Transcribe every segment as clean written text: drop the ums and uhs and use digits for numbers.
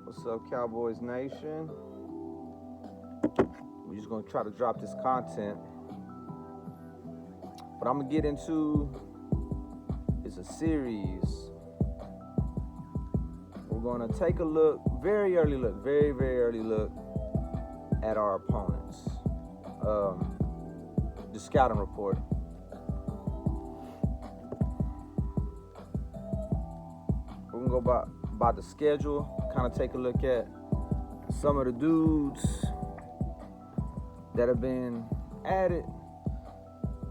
What's up, Cowboys Nation? We're just gonna try to drop this content. What I'm gonna get into is a series. We're gonna take a look, very early look at our opponents. The scouting report. We're gonna go by the schedule, kind of take a look at some of the dudes that have been added,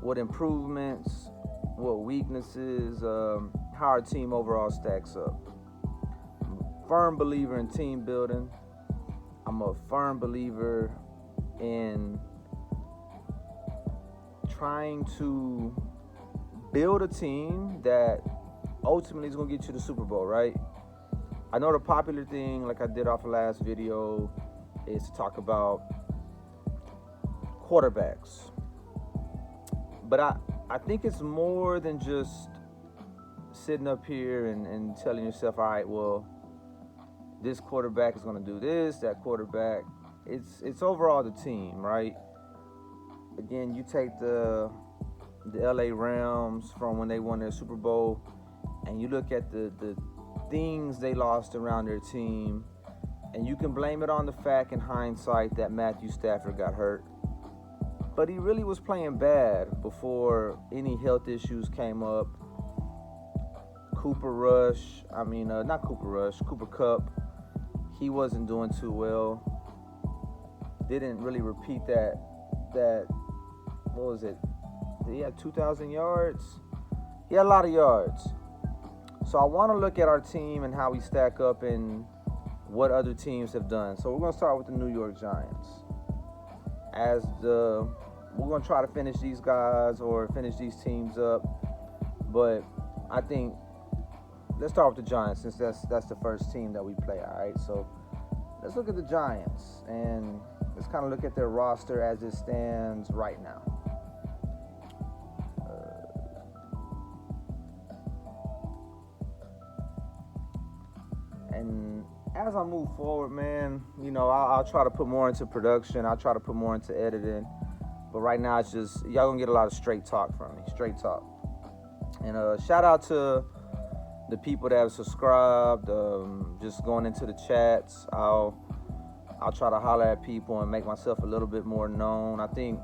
what improvements, what weaknesses, how our team overall stacks up. I'm a firm believer in team building. I'm a firm believer in trying to build a team that ultimately is going to get you the Super Bowl, right? I know the popular thing, like I did off the last video, is to talk about quarterbacks. But I think it's more than just sitting up here and telling yourself, all right, well, this quarterback is going to do this, that quarterback. It's overall the team, right? Again, you take the LA Rams from when they won their Super Bowl, and you look at the things they lost around their team, and you can blame it on the fact in hindsight that Matthew Stafford got hurt. But he really was playing bad before any health issues came up. Cooper Kupp, he wasn't doing too well. Didn't really repeat that, what was it? He had 2,000 yards? He had a lot of yards. So I want to look at our team and how we stack up and what other teams have done. So we're going to start with the New York Giants. We're going to try to finish these guys or finish these teams up. But I think let's start with the Giants since that's the first team that we play, all right? So let's look at the Giants and let's kind of look at their roster as it stands right now. And as I move forward, man, I'll try to put more into production. I'll try to put more into editing. But right now, it's just, y'all gonna get a lot of straight talk from me. Straight talk. And shout out to the people that have subscribed. Just going into the chats. I'll try to holler at people and make myself a little bit more known. I think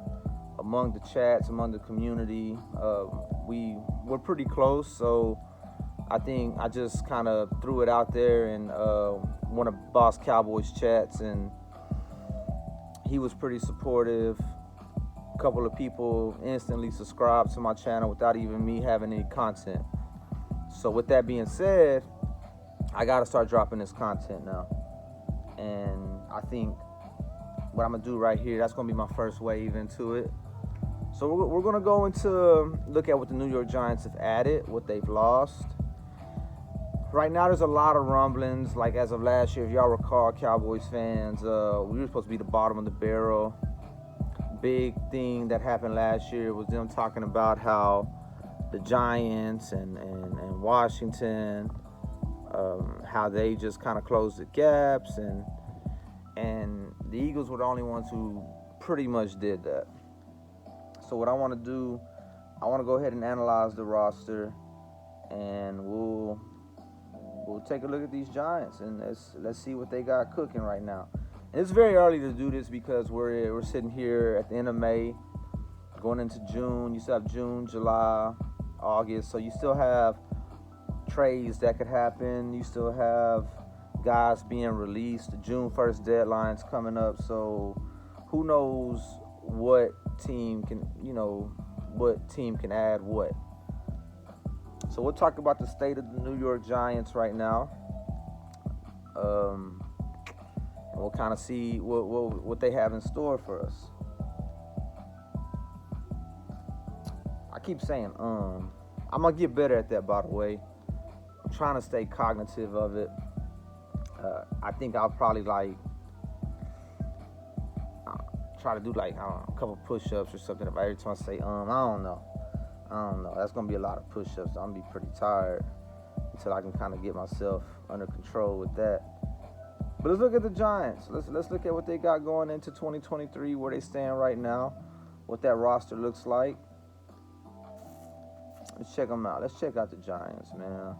among the chats, among the community, we're pretty close. So I think I just kind of threw it out there in one of Boss Cowboys chats, and he was pretty supportive. A couple of people instantly subscribed to my channel without even me having any content. So with that being said, I got to start dropping this content now. And I think what I'm going to do right here, that's going to be my first wave into it. So we're going to go into look at what the New York Giants have added, what they've lost. Right now, there's a lot of rumblings. Like as of last year, if y'all recall, Cowboys fans, we were supposed to be the bottom of the barrel. Big thing that happened last year was them talking about how the Giants and Washington, how they just kind of closed the gaps, and the Eagles were the only ones who pretty much did that. So what I want to do, I want to go ahead and analyze the roster, and we'll take a look at these Giants and let's see what they got cooking right now. And it's very early to do this because we're sitting here at the end of May, going into June. You still have June, July, August, so you still have trades that could happen. You still have guys being released. The June 1st deadline's coming up, so who knows what team can add what. So we'll talk about the state of the New York Giants right now. And we'll kind of see what they have in store for us. I keep saying I'm going to get better at that, by the way. I'm trying to stay cognitive of it. I think I'll probably try to do a couple push-ups or something. If every time I say I don't know. That's going to be a lot of push-ups. I'm going to be pretty tired until I can kind of get myself under control with that. But let's look at the Giants. Let's look at what they got going into 2023, where they stand right now, what that roster looks like. Let's check them out. Let's check out the Giants, man.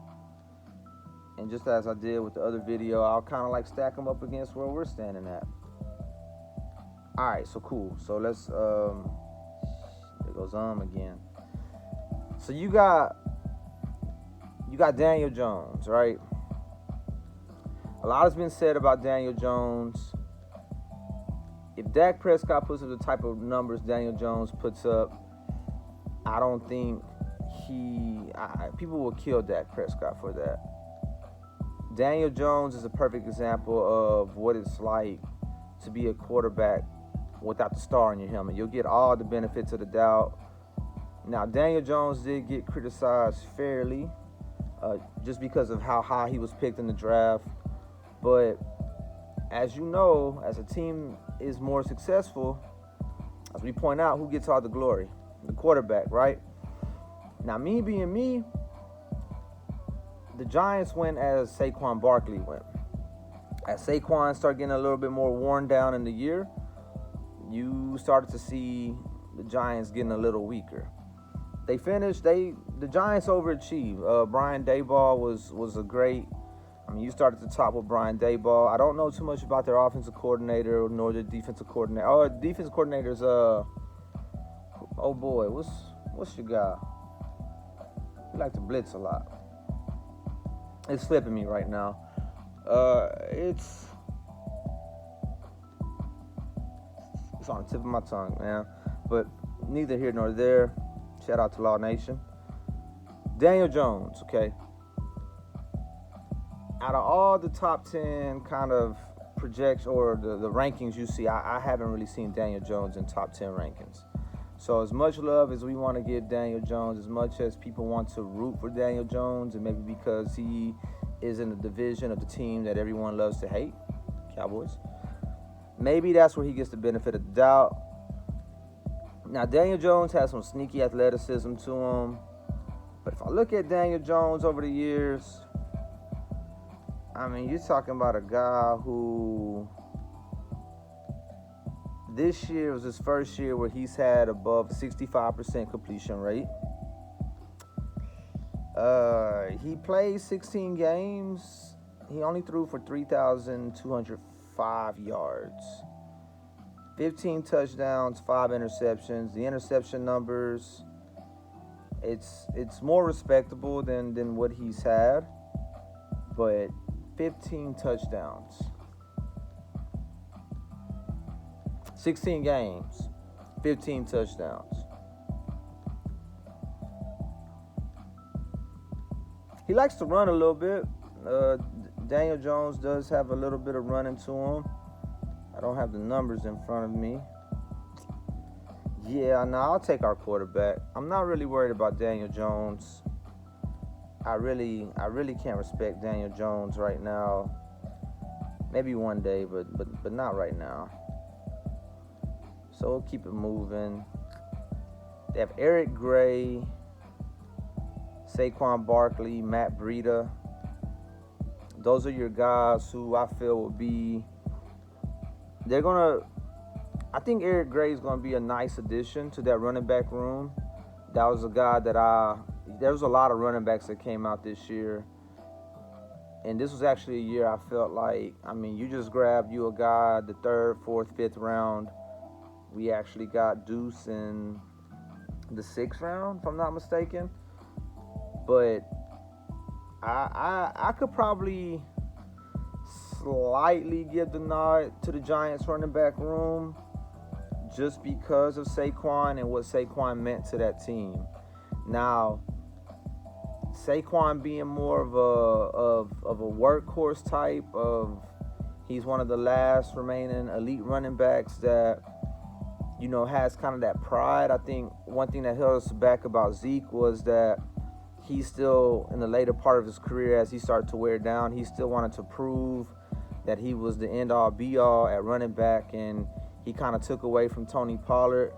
And just as I did with the other video, I'll kind of like stack them up against where we're standing at. All right, so cool. So let's, there goes again. So you got Daniel Jones, right? A lot has been said about Daniel Jones. If Dak Prescott puts up the type of numbers Daniel Jones puts up, I don't think people will kill Dak Prescott for that. Daniel Jones is a perfect example of what it's like to be a quarterback without the star in your helmet. You'll get all the benefits of the doubt. Now, Daniel Jones did get criticized fairly just because of how high he was picked in the draft. But as you know, as a team is more successful, as we point out, who gets all the glory? The quarterback, right? Now, me being me, the Giants went as Saquon Barkley went. As Saquon started getting a little bit more worn down in the year, you started to see the Giants getting a little weaker. The Giants overachieved. Brian Daboll was a great. I mean, you start at the top with Brian Daboll. I don't know too much about their offensive coordinator nor their defensive coordinator. Oh, defensive coordinator's oh boy, what's your guy? He like to blitz a lot. It's slipping me right now. It's on the tip of my tongue, man. But neither here nor there. Shout out to Law Nation. Daniel Jones, okay. Out of all the top 10 kind of projects or the rankings you see, I haven't really seen Daniel Jones in top 10 rankings. So as much love as we want to give Daniel Jones, as much as people want to root for Daniel Jones, and maybe because he is in the division of the team that everyone loves to hate, Cowboys, maybe that's where he gets the benefit of the doubt. Now, Daniel Jones has some sneaky athleticism to him. But if I look at Daniel Jones over the years, I mean, you're talking about a guy who this year was his first year where he's had above 65% completion rate. He played 16 games. He only threw for 3,205 yards. 15 touchdowns, 5 interceptions. The interception numbers, it's more respectable than what he's had. But 15 touchdowns. 16 games, 15 touchdowns. He likes to run a little bit. Daniel Jones does have a little bit of running to him. I don't have the numbers in front of me. Yeah, no, I'll take our quarterback. I'm not really worried about Daniel Jones. I really can't respect Daniel Jones right now. Maybe one day, but not right now. So we'll keep it moving. They have Eric Gray, Saquon Barkley, Matt Breida. Those are your guys who I feel will be. I think Eric Gray is going to be a nice addition to that running back room. That was a guy there was a lot of running backs that came out this year. And this was actually a year I felt like, I mean, you just grabbed you a guy the 3rd, 4th, 5th round. We actually got Deuce in the 6th round, if I'm not mistaken. But I could probably slightly give the nod to the Giants running back room just because of Saquon and what Saquon meant to that team. Now, Saquon being more of a workhorse type of, he's one of the last remaining elite running backs that, you know, has kind of that pride. I think one thing that held us back about Zeke was that he's still in the later part of his career, as he started to wear down, he still wanted to prove that he was the end-all, be-all at running back, and he kind of took away from Tony Pollard.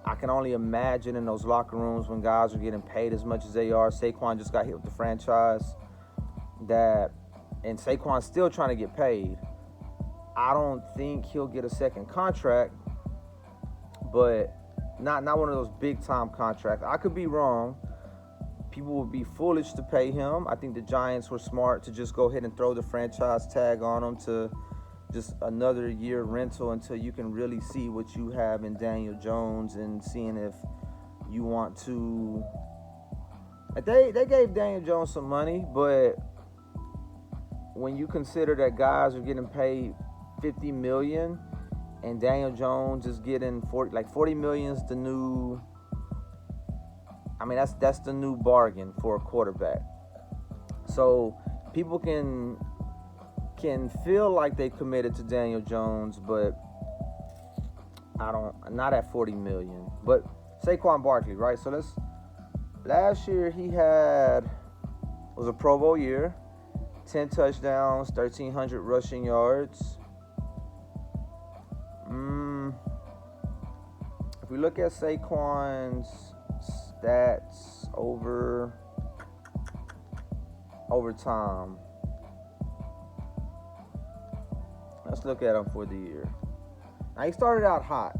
I can only imagine in those locker rooms when guys are getting paid as much as they are. Saquon just got hit with the franchise, and Saquon's still trying to get paid. I don't think he'll get a second contract, but not one of those big time contracts. I could be wrong. People would be foolish to pay him. I think the Giants were smart to just go ahead and throw the franchise tag on him to just another year rental until you can really see what you have in Daniel Jones and seeing if you want to. They gave Daniel Jones some money, but when you consider that guys are getting paid $50 million and Daniel Jones is getting $40 million is the new. I mean, that's the new bargain for a quarterback. So people can feel like they committed to Daniel Jones, but not at $40 million. But Saquon Barkley, right? So last year he was a Pro Bowl year, 10 touchdowns, 1,300 rushing yards. If we look at Saquon's stats over time, let's look at him for the year. Now, he started out hot.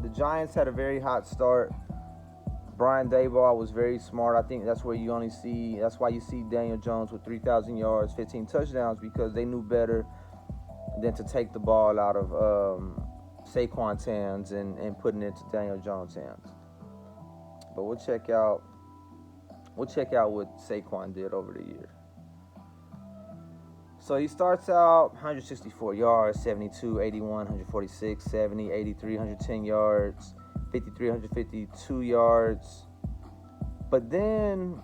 The Giants had a very hot start. Brian Daboll was very smart. I think that's why you see Daniel Jones with 3,000 yards, 15 touchdowns, because they knew better than to take the ball out of Saquon's hands and putting it into Daniel Jones' hands. But we'll check out what Saquon did over the year. So he starts out 164 yards, 72, 81, 146, 70, 83, 110 yards, 53, 152 yards. But then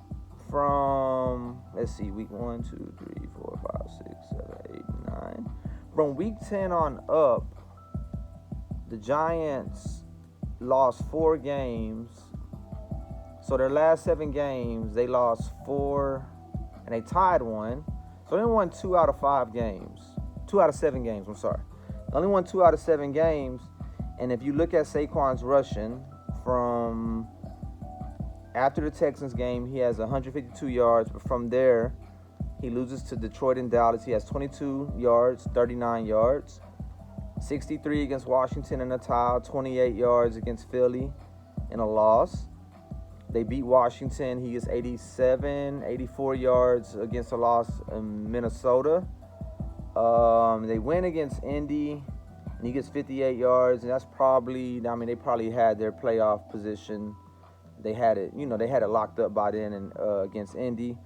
from, week 1, 2, 3, 4, 5, 6, 7, 8, 9. From week 10 on up, the Giants lost 4 games. So their last 7 games, they lost 4, and they tied 1. So they won 2 out of 5 games. 2 out of 7 games, I'm sorry. They only won 2 out of 7 games. And if you look at Saquon's rushing from after the Texans game, he has 152 yards. But from there, he loses to Detroit and Dallas. He has 22 yards, 39 yards. 63 against Washington in a tie, 28 yards against Philly in a loss. They beat Washington. He gets 84 yards against a loss in Minnesota. They win against Indy, and he gets 58 yards, and that's probably, they probably had their playoff position. They had it locked up by then and against Indy.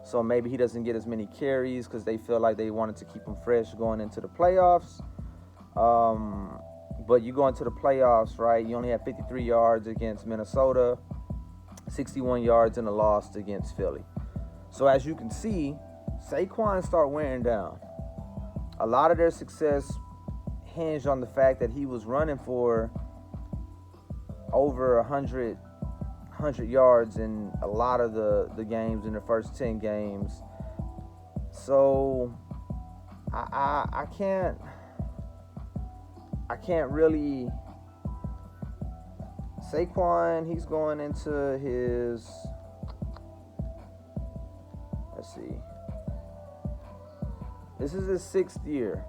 So maybe he doesn't get as many carries because they feel like they wanted to keep him fresh going into the playoffs. But you go into the playoffs, right? You only have 53 yards against Minnesota, 61 yards in a loss against Philly. So as you can see, Saquon start wearing down. A lot of their success hinged on the fact that he was running for over 100 yards in a lot of the games in the first 10 games. So I can't really. Saquon, he's going into his, this is his 6th year.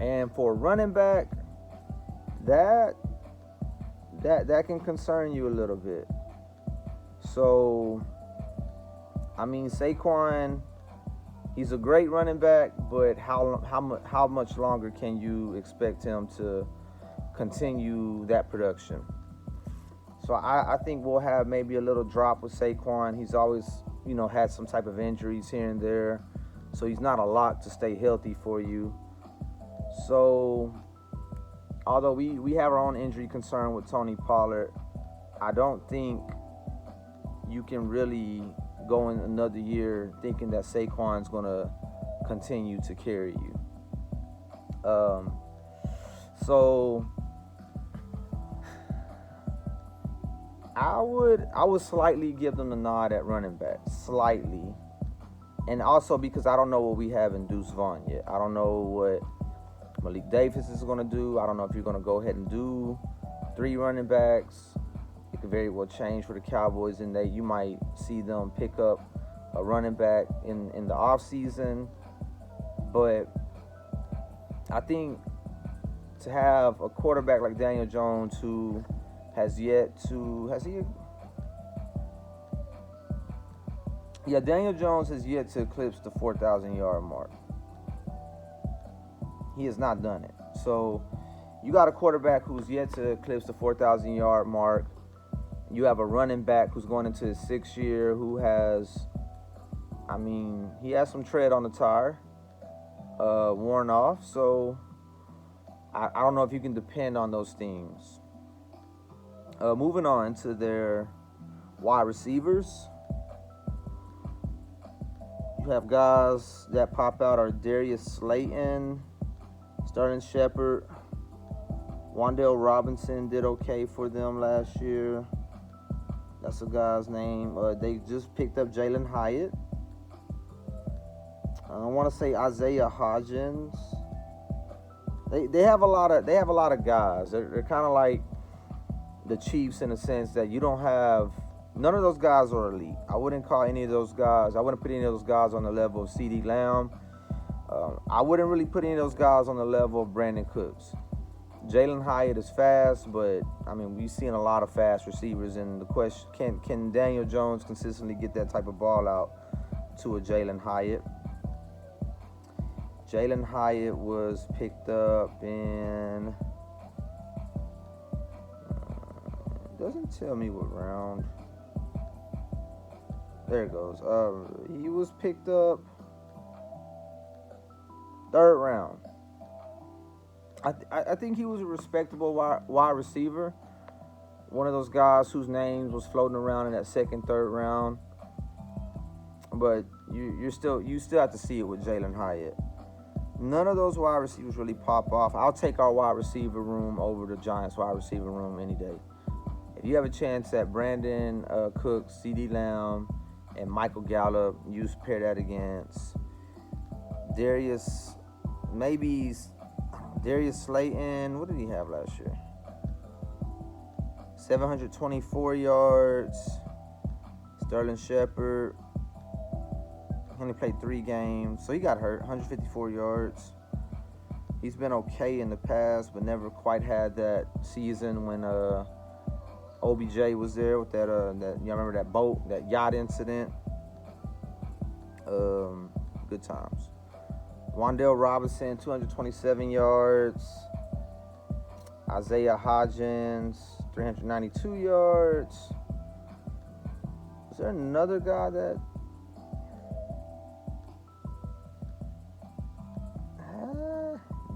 And for a running back, that can concern you a little bit. So, Saquon, he's a great running back, but how much longer can you expect him to continue that production? So I think we'll have maybe a little drop with Saquon. He's always, had some type of injuries here and there. So he's not a lock to stay healthy for you. So although we have our own injury concern with Tony Pollard, I don't think you can really go in another year thinking that Saquon's going to continue to carry you. So I would slightly give them the nod at running back, slightly. And also because I don't know what we have in Deuce Vaughn yet. I don't know what Malik Davis is going to do. I don't know if you're going to go ahead and do 3 running backs. It could very well change for the Cowboys, and you might see them pick up a running back in the offseason. But I think to have a quarterback like Daniel Jones who has yet to Daniel Jones has yet to eclipse the 4,000 yard mark. He has not done it. So you got a quarterback who's yet to eclipse the 4,000 yard mark. You have a running back who's going into his 6th year who has, he has some tread on the tire, worn off. So I don't know if you can depend on those things. Moving on to their wide receivers. You have guys that pop out are Darius Slayton, Sterling Shepard. Wan'Dale Robinson did okay for them last year. That's a guy's name. They just picked up Jalen Hyatt. I want to say Isaiah Hodgins. They have a lot of guys. They're kind of like the Chiefs in the sense that you don't have. None of those guys are elite. I wouldn't call any of those guys. I wouldn't put any of those guys on the level of CeeDee Lamb. I wouldn't really put any of those guys on the level of Brandon Cooks. Jalen Hyatt is fast, but we've seen a lot of fast receivers. And the question: Can Daniel Jones consistently get that type of ball out to a Jalen Hyatt? Jalen Hyatt was picked up in. Doesn't tell me what round. There it goes. He was picked up 3rd round. I think he was a respectable wide receiver. One of those guys whose names was floating around in that 2nd, 3rd round. But you still have to see it with Jalen Hyatt. None of those wide receivers really pop off. I'll take our wide receiver room over the Giants' wide receiver room any day. If you have a chance at Brandon Cooks, CeeDee Lamb, and Michael Gallup, you pair that against Darius Slayton. What did he have last year? 724 yards. Sterling Shepard. He only played 3 games, so he got hurt. 154 yards. He's been okay in the past, but never quite had that season when OBJ was there with that you remember that boat, that yacht incident. Good times. Wan'Dale Robinson, 227 yards. Isaiah Hodgins, 392 yards. Is there another guy that?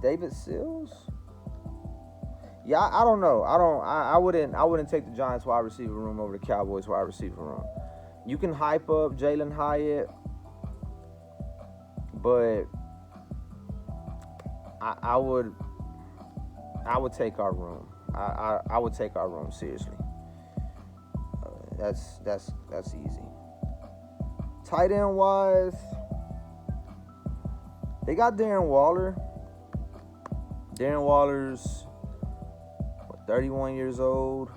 David Sills? Yeah, I don't know. I wouldn't take the Giants wide receiver room over the Cowboys wide receiver room. You can hype up Jalen Hyatt, but I would take our room. I would take our room seriously. That's easy. Tight end wise, they got Darren Waller. Darren Waller's 31 years old.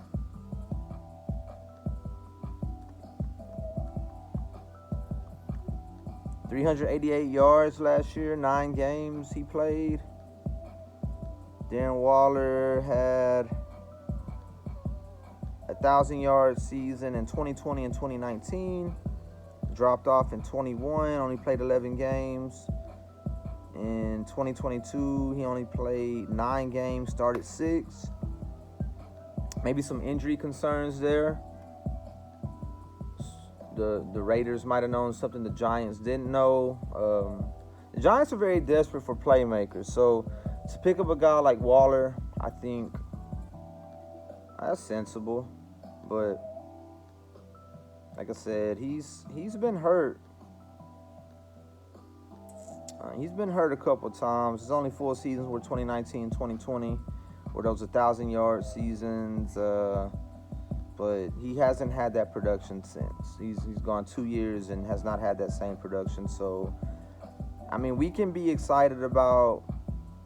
$388 yards last year, 9 games he played. Darren Waller had a 1,000-yard season in 2020 and 2019. Dropped off in 21, only played 11 games. In 2022, he only played 9 games, started 6. Maybe some injury concerns there. The Raiders might have known something the Giants didn't know. The Giants are very desperate for playmakers, so to pick up a guy like Waller, I think that's sensible. But like I said, he's been hurt. He's been hurt a couple times. His only 4 seasons were 2019 and 2020, where those 1,000-yard seasons. But he hasn't had that production since. He's gone 2 years and has not had that same production. So, we can be excited about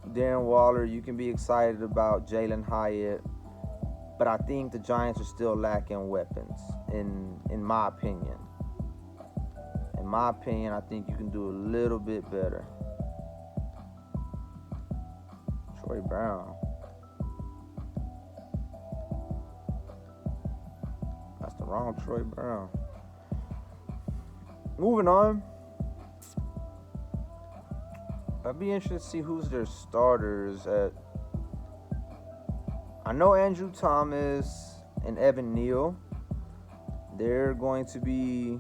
Darren Waller. You can be excited about Jalen Hyatt. But I think the Giants are still lacking weapons, in my opinion. In my opinion, I think you can do a little bit better. Troy Brown. Wrong Troy Brown. Moving on. I'd be interested to see who's their starters at. I know Andrew Thomas and Evan Neal. They're going to be,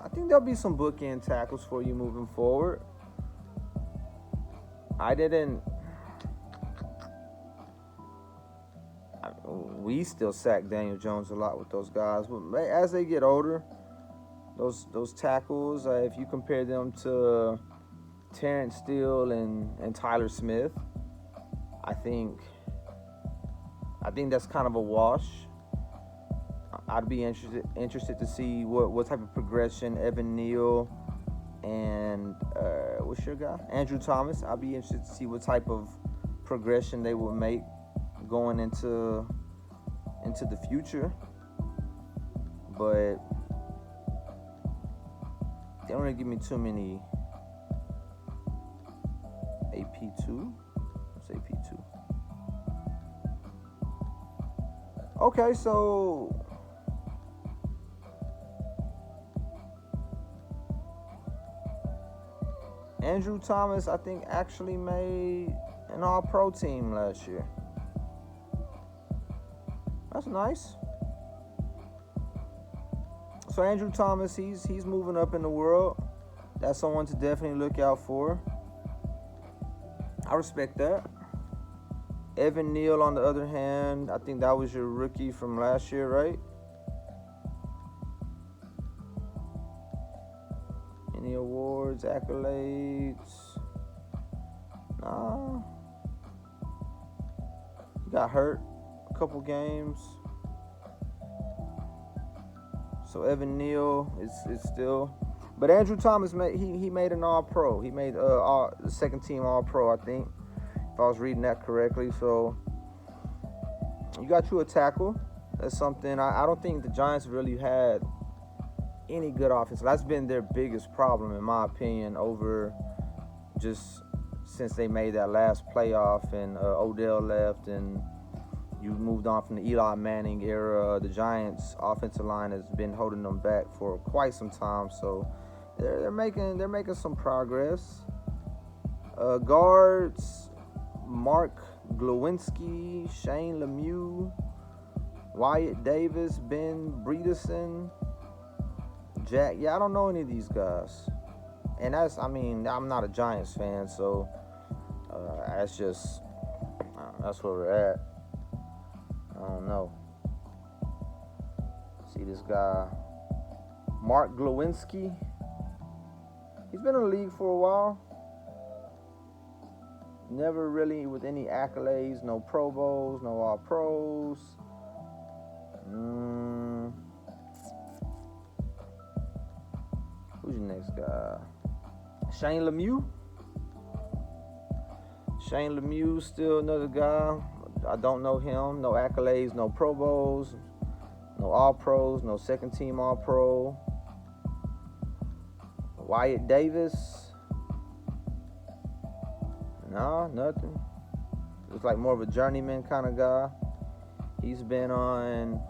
I think there'll be some bookend tackles for you moving forward. We still sack Daniel Jones a lot with those guys, but as they get older, those tackles, if you compare them to Terrence Steele and Tyler Smith, I think that's kind of a wash. I'd be interested to see what type of progression Evan Neal and what's your guy? Andrew Thomas. I'd be interested to see what type of progression they will make going into the future. But they don't really give me too many AP2. What's AP2? Okay, so Andrew Thomas, I think, actually made an All-Pro team last year. That's nice. So Andrew Thomas, he's moving up in the world. That's someone to definitely look out for. I respect that. Evan Neal, on the other hand, I think that was your rookie from last year, right? Any awards, accolades? Nah. He got hurt a couple games. So Evan Neal is still, but Andrew Thomas he made an All-Pro. He made the second team All-Pro, I think, if I was reading that correctly. So you got you a tackle. That's something I don't think the Giants really had any good offense. That's been their biggest problem, in my opinion, over just since they made that last playoff and Odell left and you moved on from the Eli Manning era. The Giants' offensive line has been holding them back for quite some time, so they're making some progress. Guards: Mark Glowinski, Shane Lemieux, Wyatt Davis, Ben Bredeson, Jack. Yeah, I don't know any of these guys, and I'm not a Giants fan, so that's where we're at. I don't know. See this guy, Mark Glowinski. He's been in the league for a while. Never really with any accolades, no Pro Bowls, no All-Pros. Who's your next guy? Shane Lemieux. Shane Lemieux, still another guy. I don't know him. No accolades, no Pro Bowls, no All-Pros, no second team All-Pro. Wyatt Davis. No, nothing. Looks like more of a journeyman kind of guy. He's been on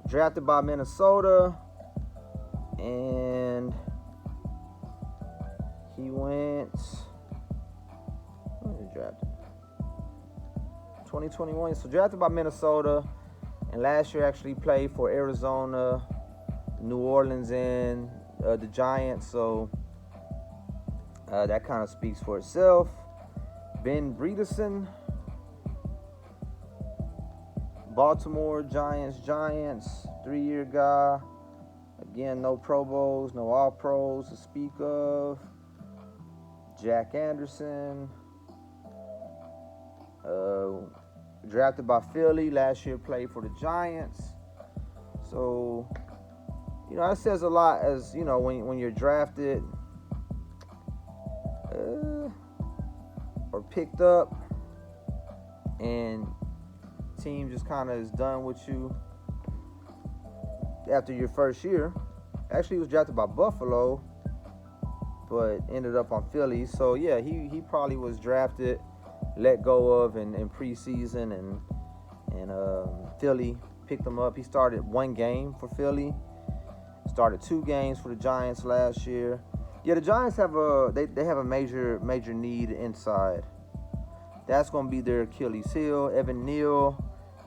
drafted by Minnesota, and he went, when was he drafted? 2021. So drafted by Minnesota, and last year actually played for Arizona, New Orleans, and the Giants. So that kind of speaks for itself. Ben Bredeson, Baltimore Giants, 3-year guy. Again, no Pro Bowls, no All-Pros to speak of. Jack Anderson, drafted by Philly, last year played for the Giants. So, that says a lot, as when you're drafted or picked up and team just kind of is done with you after your first year. Actually, he was drafted by Buffalo, but ended up on Philly. So yeah, he probably was drafted, let go of in preseason, and and Philly picked him up. He started 1 game for Philly, started 2 games for the Giants last year. Yeah, the Giants have they have a major need inside. That's going to be their Achilles heel. Evan Neal,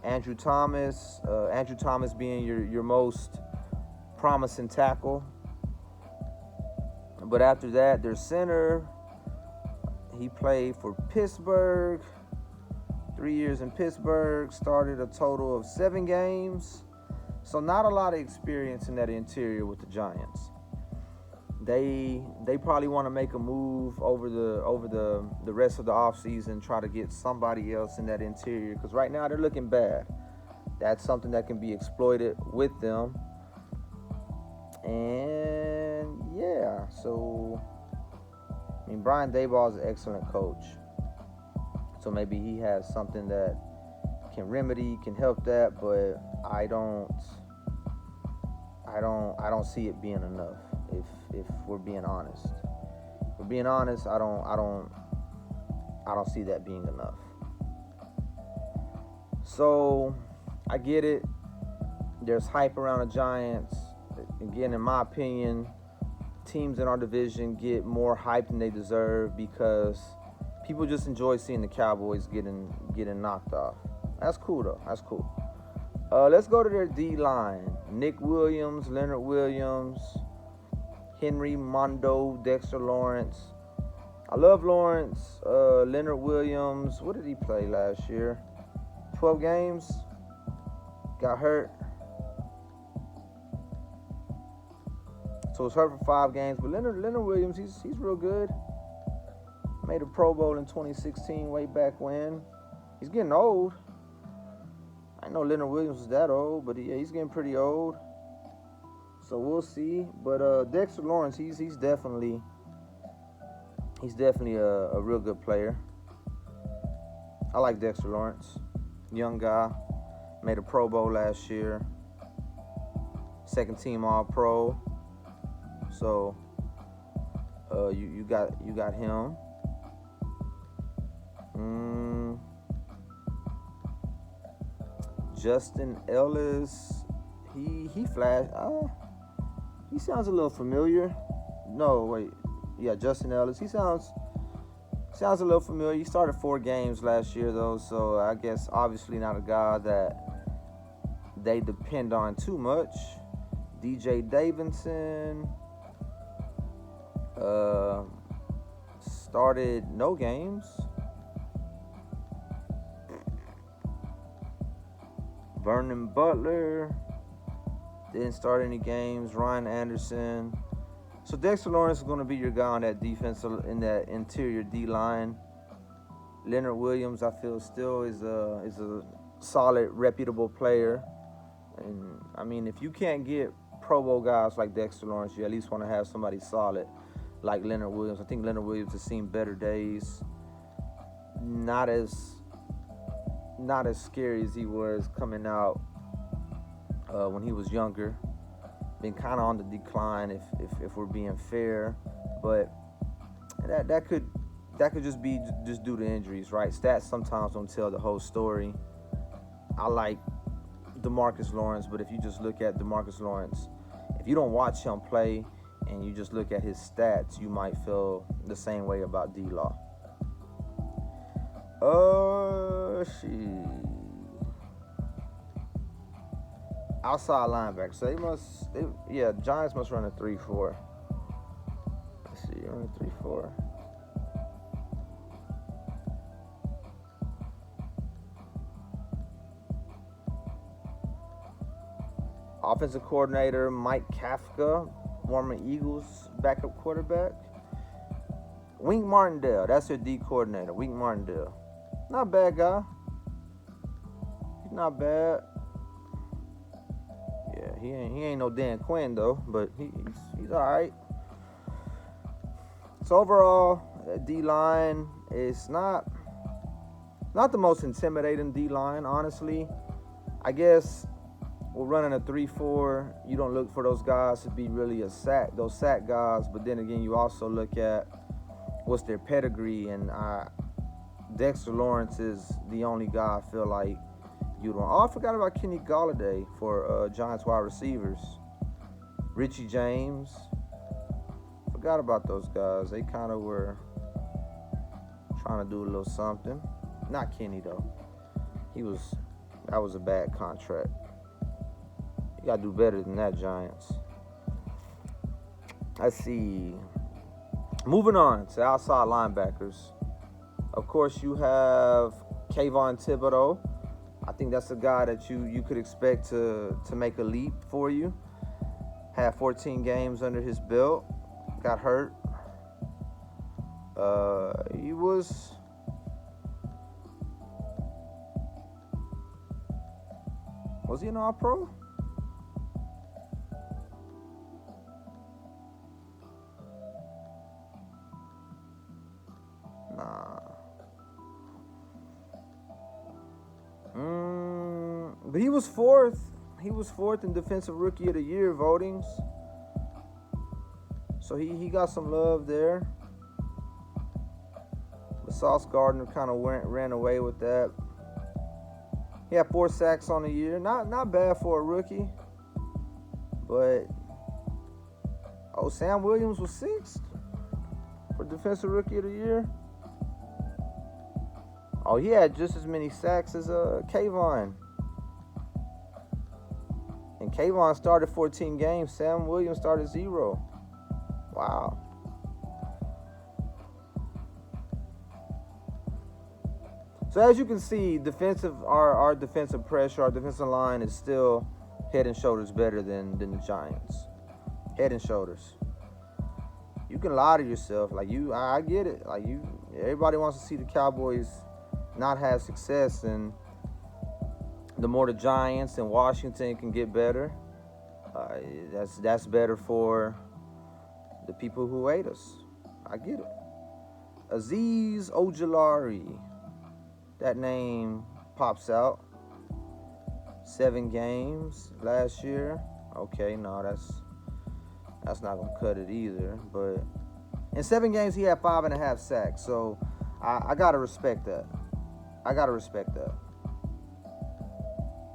Andrew Thomas. Andrew Thomas being your most promising tackle. But after that, their center. He played for Pittsburgh. 3 years in Pittsburgh. Started a total of 7 games. So not a lot of experience in that interior with the Giants. They probably want to make a move over the rest of the offseason, try to get somebody else in that interior, because right now they're looking bad. That's something that can be exploited with them. And yeah, so I mean, Brian Daboll is an excellent coach. So maybe he has something that can remedy, can help that, but I don't see it being enough. If we're being honest, I don't see that being enough. So I get it. There's hype around the Giants. Again, in my opinion, teams in our division get more hype than they deserve because people just enjoy seeing the Cowboys getting knocked off. That's cool though. That's cool. Let's go to their D-line. Nick Williams, Leonard Williams, Henry Mondo, Dexter Lawrence. I love Lawrence. Leonard Williams, what did he play last year? 12 games. Got hurt. So he's hurt for 5 games. But Leonard Williams, he's real good. Made a Pro Bowl in 2016, way back when. He's getting old. I know Leonard Williams was that old, but yeah, he's getting pretty old. So we'll see. But Dexter Lawrence, he's definitely a real good player. I like Dexter Lawrence. Young guy. Made a Pro Bowl last year. Second team All-Pro. So you got him. Justin Ellis, he flashed. He sounds a little familiar. No, wait. Yeah, Justin Ellis. He sounds a little familiar. He started 4 games last year, though, so I guess obviously not a guy that they depend on too much. DJ Davidson started no games. Vernon Butler didn't start any games. Ryan Anderson. So Dexter Lawrence is going to be your guy on that defense, in that interior D-line. Leonard Williams, I feel, still is a solid, reputable player. And I mean, if you can't get Pro Bowl guys like Dexter Lawrence, you at least want to have somebody solid like Leonard Williams. I think Leonard Williams has seen better days. Not as scary as he was coming out when he was younger. Been kind of on the decline, if we're being fair, but that could just be due to injuries, right? Stats sometimes don't tell the whole story. I like DeMarcus Lawrence, but if you just look at DeMarcus Lawrence, if you don't watch him play and you just look at his stats, you might feel the same way about D-Law. Outside linebacker. So Giants must run a 3-4. Let's see, run a 3-4. Offensive coordinator Mike Kafka, former Eagles backup quarterback. Wink Martindale, that's their D coordinator. Wink Martindale. Not a bad guy. He's not bad. Yeah, he ain't no Dan Quinn though, but he's all right. So overall, D-line is not the most intimidating D-line, honestly. I guess we're running a 3-4. You don't look for those guys to be really those sack guys, but then again, you also look at what's their pedigree, and Dexter Lawrence is the only guy I feel like Oh, I forgot about Kenny Galladay for Giants wide receivers. Richie James. Forgot about those guys. They kind of were trying to do a little something. Not Kenny though. That was a bad contract. You gotta do better than that, Giants. Let's see. Moving on to outside linebackers. Of course, you have Kayvon Thibodeau. I think that's a guy that you could expect to make a leap for you. Had 14 games under his belt. Got hurt. He was he an All-Pro? Nah. But he was fourth. He was fourth in Defensive Rookie of the Year votings. So he got some love there. But Sauce Gardner kind of ran away with that. He had 4 sacks on the year. Not bad for a rookie. But Sam Williams was 6th for Defensive Rookie of the Year. Oh, he had just as many sacks as Kayvon. And Kayvon started 14 games. Sam Williams started 0. Wow. So as you can see, our defensive pressure, our defensive line is still head and shoulders better than the Giants. Head and shoulders. You can lie to yourself. I get it. Everybody wants to see the Cowboys not have success, and the more the Giants and Washington can get better, that's better for the people who hate us. I get it. Azeez Ojulari. That name pops out. 7 games last year. Okay, no, that's not gonna cut it either. But in 7 games, he had 5.5 sacks. So I gotta respect that.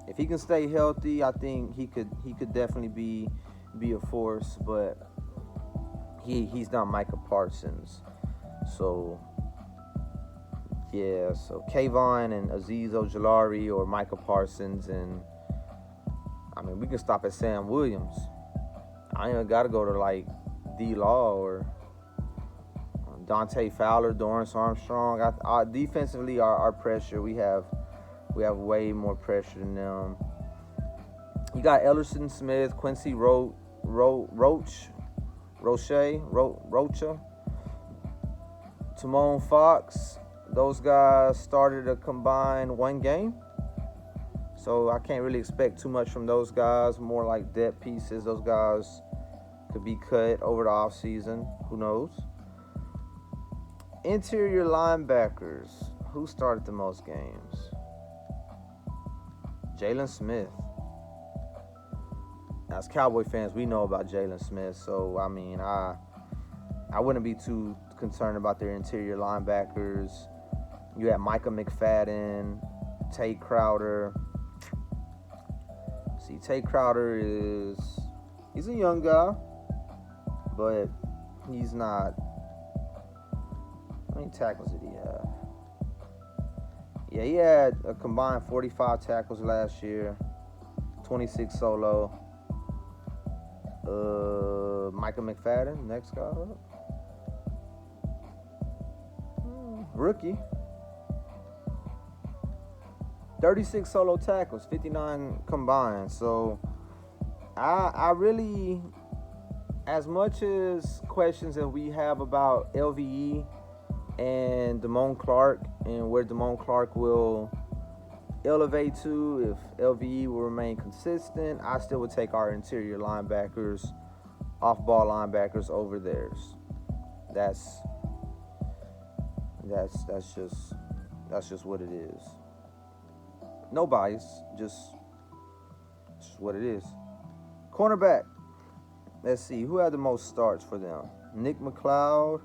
If he can stay healthy, I think he could definitely be a force. But he's not Micah Parsons. So yeah, so Kayvon and Azeez Ojulari or Micah Parsons, and I mean we can stop at Sam Williams. I ain't even gotta go to D-Law or Dante Fowler, Dorrance Armstrong. Defensively, our pressure, we have way more pressure than them. You got Ellerson Smith, Quincy Rocha, Timon Fox. Those guys started a combined 1 game. So I can't really expect too much from those guys. More like depth pieces. Those guys could be cut over the offseason. Who knows? Interior linebackers. Who started the most games? Jalen Smith. As Cowboy fans, we know about Jalen Smith. So, I mean, I wouldn't be too concerned about their interior linebackers. You had Micah McFadden, Tate Crowder. See, Tate Crowder he's a young guy, but he's not. How many tackles did he have? Yeah, he had a combined 45 tackles last year, 26 solo. Micah McFadden, next guy up. Rookie. 36 solo tackles, 59 combined. So I really, as much as questions that we have about LVE and Damone Clark and where Damone Clark will elevate to, if LVE will remain consistent, I still would take our interior linebackers, off-ball linebackers over theirs. That's just what it is. No bias, just what it is. Cornerback. Let's see, who had the most starts for them? Nick McLeod,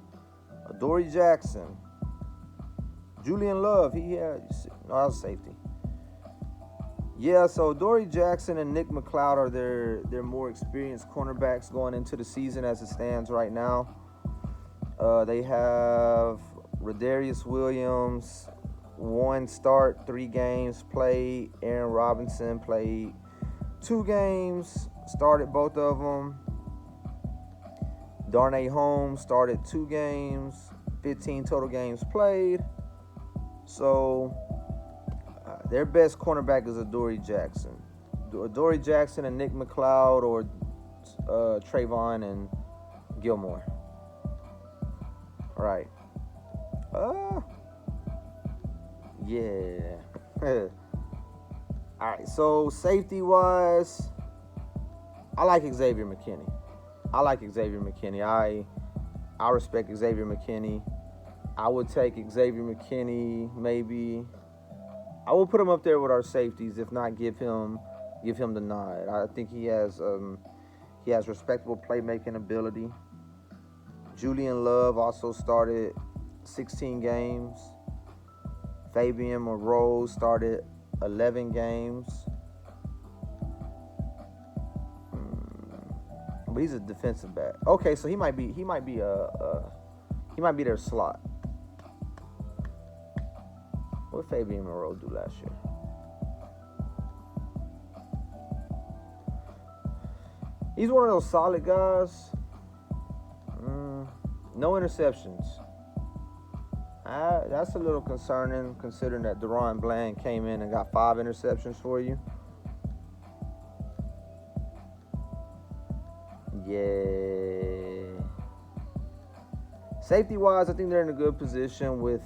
Adoree Jackson, Julian Love. No, that was safety. Yeah, so Dory Jackson and Nick McLeod are their more experienced cornerbacks going into the season as it stands right now. They have Rodarius Williams, 1 start, 3 games played. Aaron Robinson played 2 games, started both of them. Darnay Holmes started 2 games, 15 total games played. So their best cornerback is Adoree Jackson. Adoree Jackson and Nick McLeod, or Trayvon and Gilmore. Right. Yeah. All right. So safety wise, I like Xavier McKinney. I respect Xavier McKinney. I would take Xavier McKinney maybe. I will put him up there with our safeties, if not give him the nod. I think he has respectable playmaking ability. Julian Love also started 16 games. Fabian Moreau started 11 games. But he's a defensive back. Okay, so he might be their slot. What did Fabian Moreau do last year? He's one of those solid guys. No interceptions. That's a little concerning, considering that Deron Bland came in and got 5 interceptions for you. Yeah. Safety-wise, I think they're in a good position with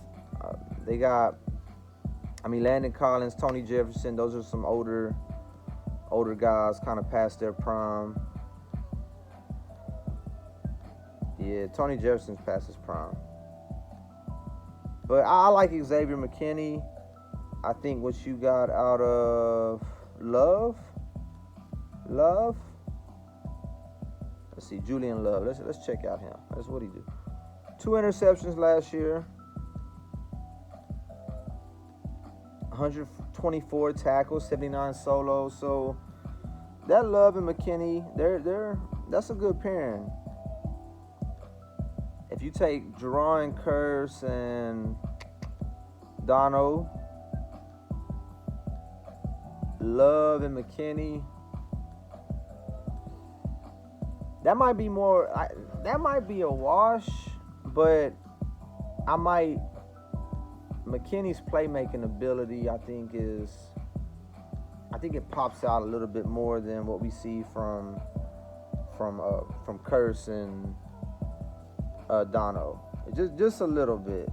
they got, Landon Collins, Tony Jefferson. Those are some older guys, kind of past their prime. Yeah, Tony Jefferson's past his prime. But I like Xavier McKinney. I think what you got out of Love. Let's see, Julian Love. Let's check out him. That's what he do. 2 interceptions last year. 124 tackles, 79 solos. So that Love and McKinney, that's a good pairing. If you take Jerron Kearse and Dono, Love and McKinney, that might be a wash, but McKinney's playmaking ability, I think it pops out a little bit more than what we see from Kearse and Dono. Just a little bit.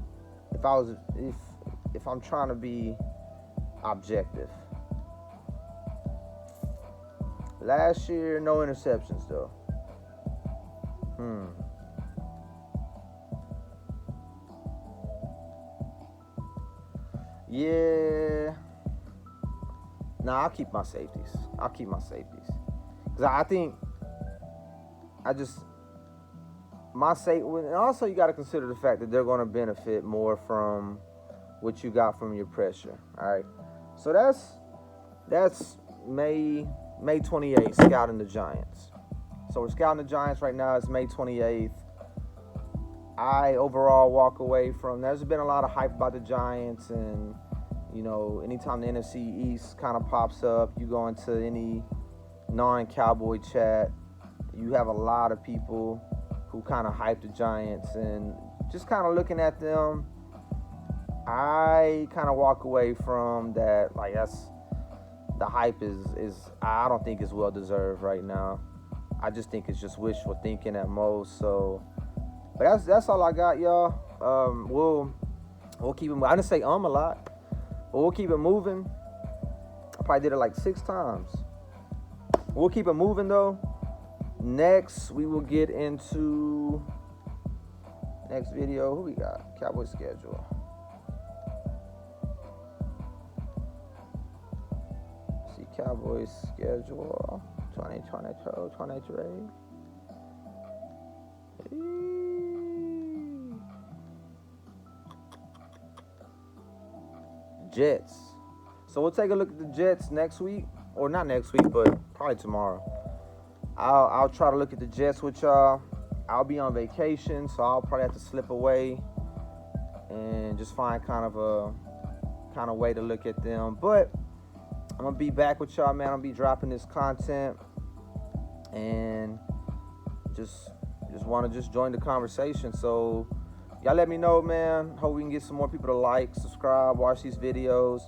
If I'm trying to be objective. Last year, no interceptions though. Yeah. Nah, I'll keep my safeties. Because I think and also you got to consider the fact that they're going to benefit more from what you got from your pressure. All right. So that's May 28th, scouting the Giants. So we're scouting the Giants right now. It's May 28th. I overall walk away from, there's been a lot of hype about the Giants, and anytime the NFC East kind of pops up, you go into any non-Cowboy chat, you have a lot of people who kind of hype the Giants, and just kind of looking at them, I kind of walk away from that. Like, the hype is I don't think it's well deserved right now. I just think it's just wishful thinking at most. So, but that's all I got, y'all. We'll keep it. I didn't say a lot, but we'll keep it moving. I probably did it like 6 times. We'll keep it moving though. Next, we will get into next video. Who we got? Cowboys schedule. See, Cowboys schedule 2022, 23. Jets. So we'll take a look at the Jets next week, or not next week, but probably tomorrow. I'll try to look at the Jets with y'all. I'll be on vacation, so I'll probably have to slip away and just find kind of way to look at them. But I'm gonna be back with y'all, man. I'm gonna be dropping this content, and just want to join the conversation. So y'all let me know, man. Hope we can get some more people to like, subscribe, watch these videos.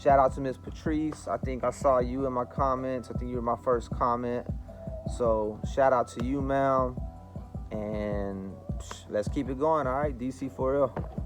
Shout out to Miss Patrice. I think I saw you in my comments. I think you were my first comment. So shout out to you, man. And let's keep it going, all right? DC for real.